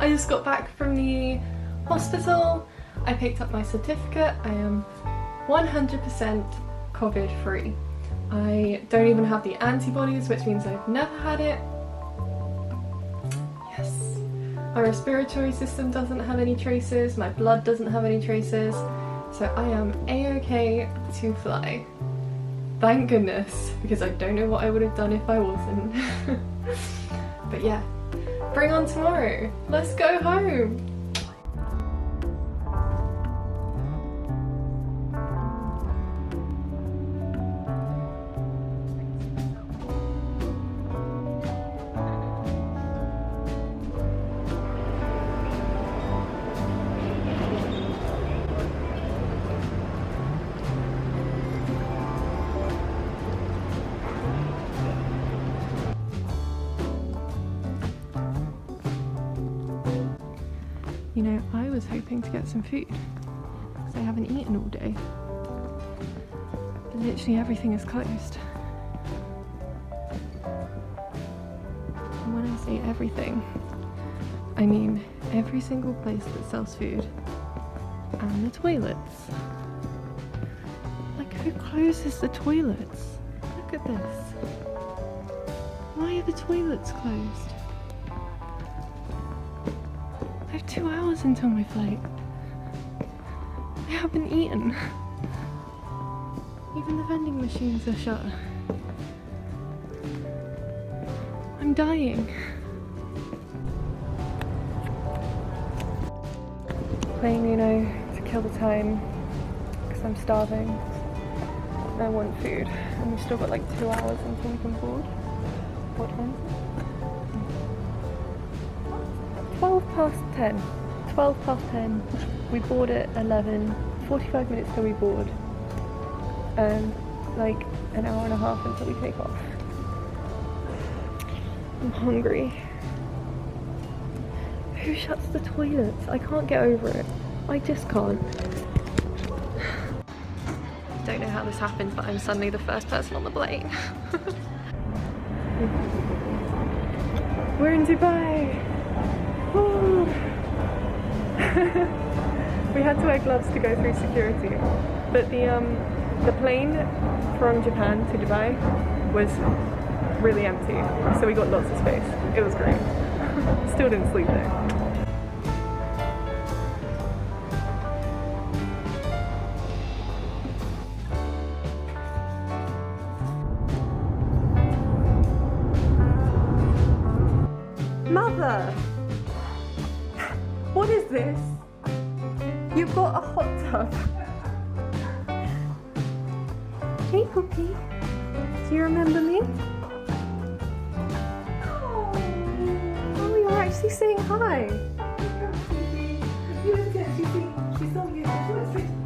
I just got back from the hospital. I picked up my certificate. I am 100% COVID free. I don't even have the antibodies, which means I've never had it. Yes. My respiratory system doesn't have any traces, my blood doesn't have any traces, so I am a-okay to fly. Thank goodness, because I don't know what I would have done if I wasn't. But yeah, bring on tomorrow. Let's go home. You know, I was hoping to get some food because I haven't eaten all day. But literally everything is closed. And when I say everything, I mean every single place that sells food and the toilets. Like, who closes the toilets? Look at this. Why are the toilets closed? I have 2 hours until my flight. I haven't eaten. Even the vending machines are shut. I'm dying. Playing Uno to kill the time because I'm starving and I want food. And we've still got like 2 hours until we can board. What time is it? 12 past 10. 12 past 10. We board at 11. 45 minutes till we board. And like an hour and a half until we take off. I'm hungry. Who shuts the toilets? I can't get over it. I just can't. Don't know how this happened, but I'm suddenly the first person on the plane. We're in Dubai! Woo. We had to wear gloves to go through security, but the plane from Japan to Dubai was really empty, so we got lots of space. It was great. Still didn't sleep though. Mother! What is this? You've got a hot tub. Hey Poppy, do you remember me? Oh, you're actually saying hi. You look at she saw you.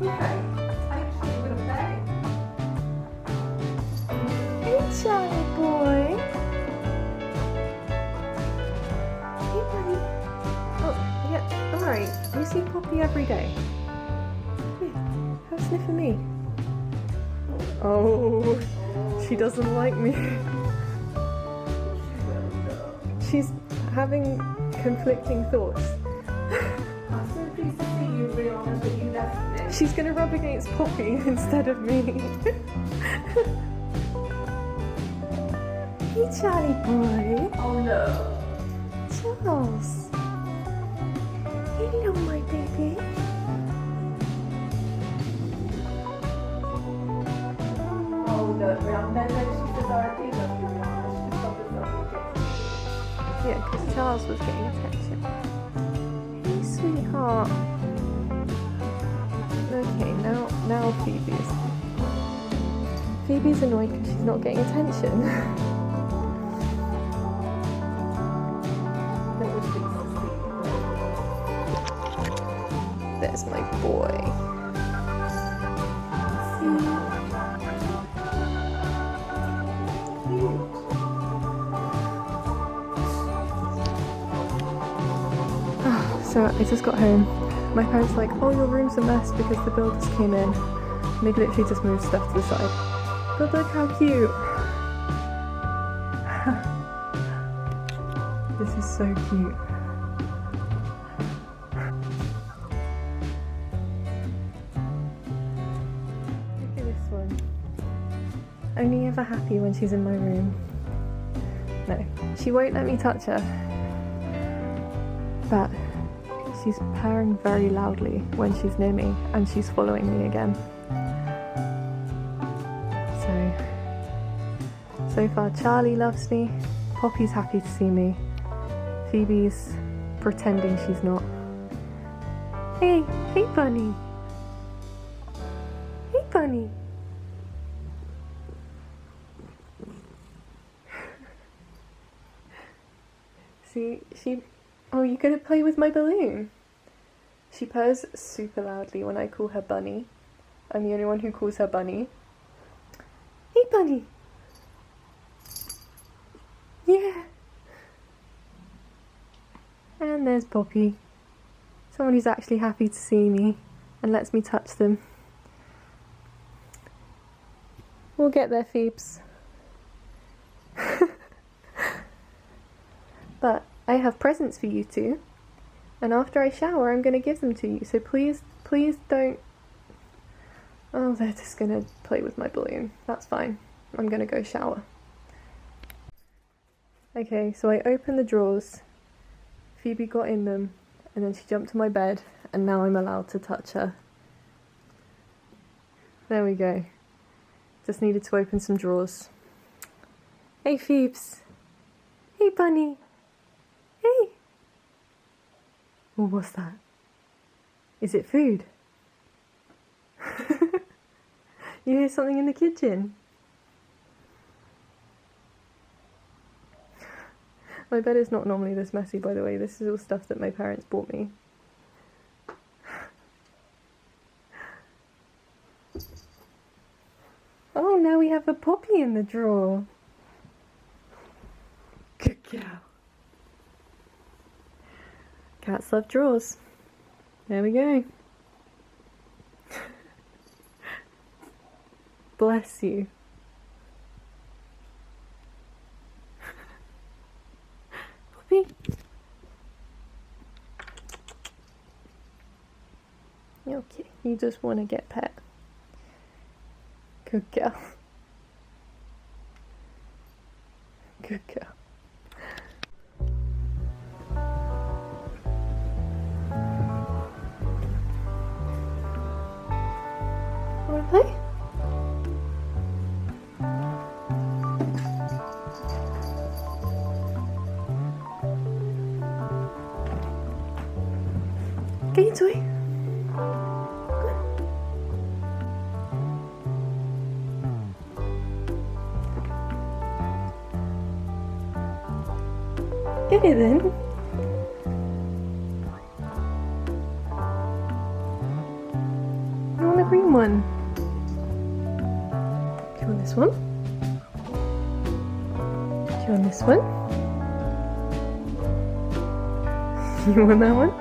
Okay. Hey Charlie boy. Alright, you see Poppy every day. Here, have a sniff of me. Oh, she doesn't like me. She's having conflicting thoughts. I'm so pleased to see you, Rihanna, but you left me. She's gonna rub against Poppy instead of me. Hey Charlie boy. Oh no. Charles. Hello, my baby. Oh no, Rihanna, she's a Latina. Yeah, because Charles was getting attention. Hey, sweetheart. Okay, now Phoebe's annoyed because she's not getting attention. There's my boy. So I just got home. My parents were like, oh, your room's a mess because the builders came in. And they literally just moved stuff to the side. But look how cute. This is so cute. only ever happy when she's in my room. No, she won't let me touch her. But she's purring very loudly when she's near me, and she's following me again. So far Charlie loves me, Poppy's happy to see me, Phoebe's pretending she's not. Hey bunny! Hey bunny! See, oh, you gonna play with my balloon? She purrs super loudly when I call her bunny. I'm the only one who calls her bunny. Hey bunny! Yeah! And there's Poppy. Someone who's actually happy to see me and lets me touch them. We'll get there, Phoebes. But I have presents for you two, and after I shower I'm going to give them to you, so please don't... Oh, they're just going to play with my balloon. That's fine. I'm going to go shower. Okay, so I opened the drawers, Phoebe got in them, and then she jumped to my bed, and now I'm allowed to touch her. There we go. Just needed to open some drawers. Hey Phoebes! Hey bunny! Hey! Oh, what's that? Is it food? You hear something in the kitchen? My bed is not normally this messy, by the way. This is all stuff that my parents bought me. Oh, now we have a Poppy in the drawer. Good girl. Cats love drawers. There we go. Bless you. Poppy. Okay, you just want to get pet. Good girl. Good girl. Wanna play? Get your toy. Get it then. You want a green one? Do you want this one? Do you want this one? You want that one?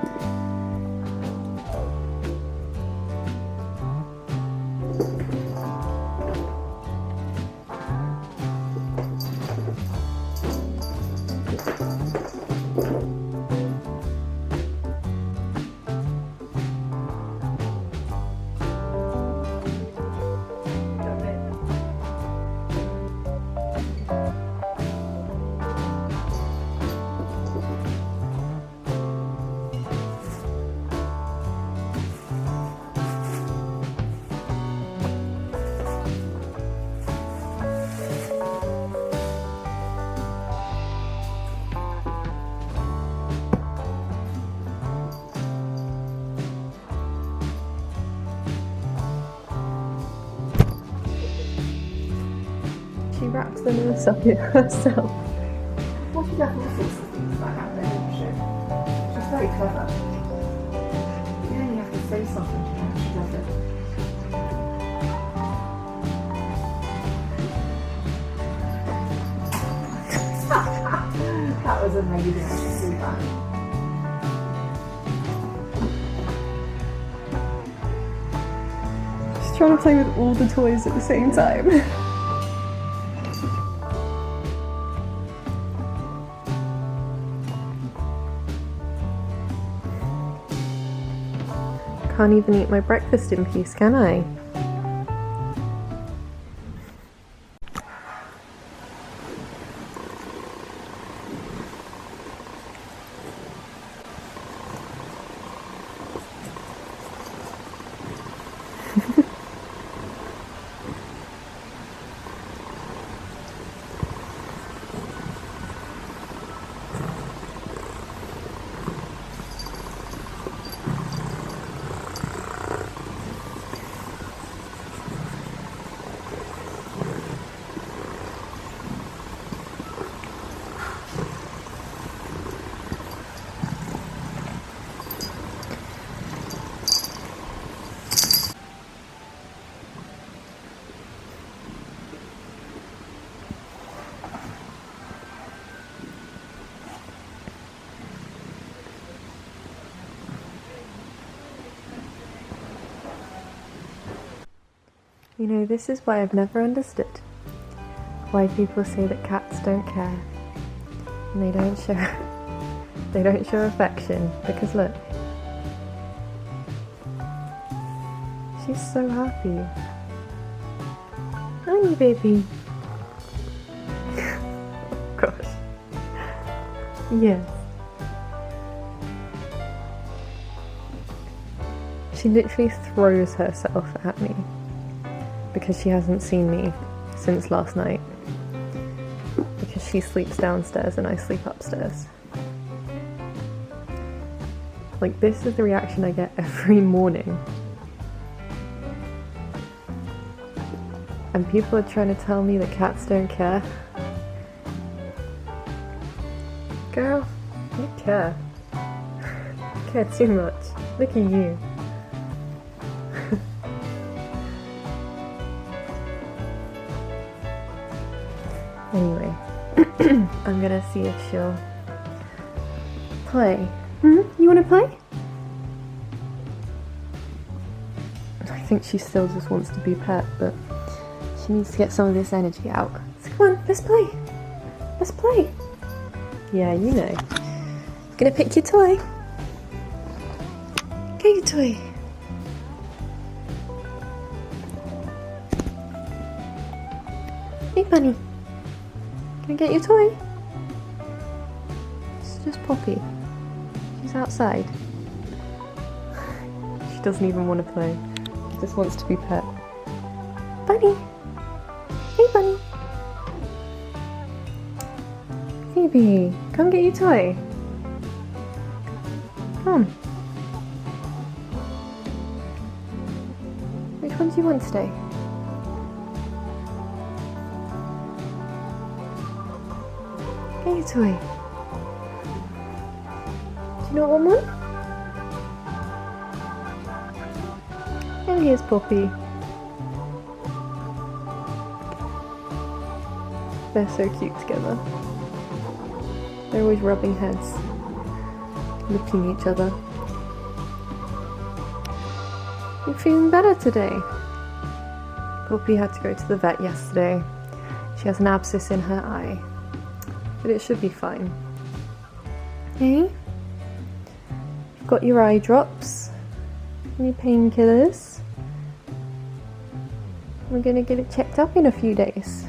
She wraps them in a socket herself. Well, she does all sorts of things like that, doesn't she? She's very clever. You only have to say something to her, she does it. That was amazing, I should see that. She's trying to play with all the toys at the same time. Can't even eat my breakfast in peace, can I? You know, this is why I've never understood why people say that cats don't care and they don't show affection, because look, she's so happy. Aren't you, baby? Gosh. Yes. She literally throws herself at me because she hasn't seen me since last night. Because she sleeps downstairs and I sleep upstairs. Like, this is the reaction I get every morning. And people are trying to tell me that cats don't care. Girl, you care. You care too much. Look at you. Anyway, I'm gonna see if she'll play. You wanna play? I think she still just wants to be pet, but she needs to get some of this energy out. So come on, let's play. Let's play. Yeah, you know. Gonna pick your toy. Get your toy. Hey, bunny. Can I get your toy? It's just Poppy. She's outside. She doesn't even want to play. She just wants to be pet. Bunny! Hey, bunny! Phoebe, come get your toy. Come. Which one do you want today? Get your toy. Do you not want one? And here's Poppy. They're so cute together. They're always rubbing heads, looking at each other. You're feeling better today? Poppy had to go to the vet yesterday. She has an abscess in her eye, but it should be fine. Hey? You've got your eye drops, any painkillers. We're gonna get it checked up in a few days.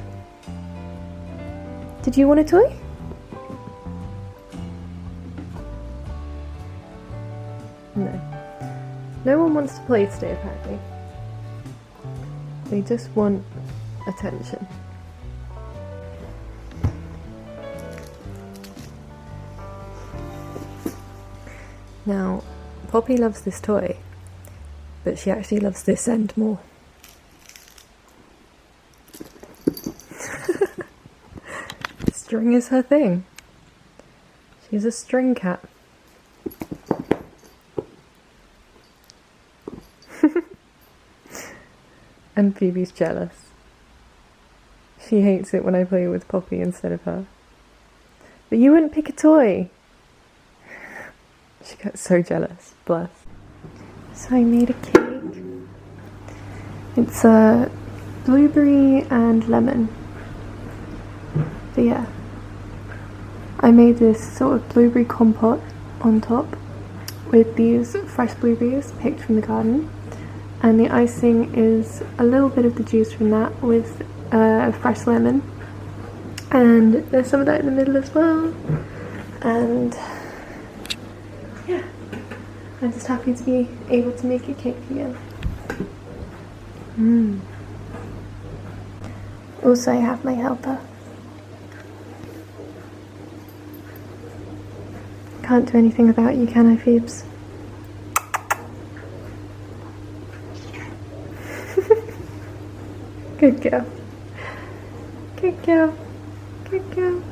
Did you want a toy? No. No one wants to play today, apparently. They just want attention. Now, Poppy loves this toy, but she actually loves this end more. String is her thing. She's a string cat. And Phoebe's jealous. She hates it when I play with Poppy instead of her. But you wouldn't pick a toy. She gets so jealous, bless. So I made a cake. It's a blueberry and lemon. But yeah, I made this sort of blueberry compote on top with these fresh blueberries picked from the garden. And the icing is a little bit of the juice from that with fresh lemon. And there's some of that in the middle as well. And yeah, I'm just happy to be able to make a cake again. Also, I have my helper. Can't do anything without you, can I, Phoebes? Good girl. Good girl. Good girl.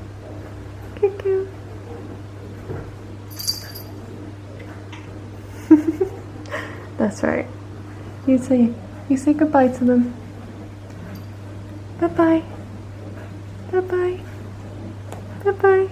Good girl. That's right. You say goodbye to them. Bye-bye. Bye-bye. Bye-bye.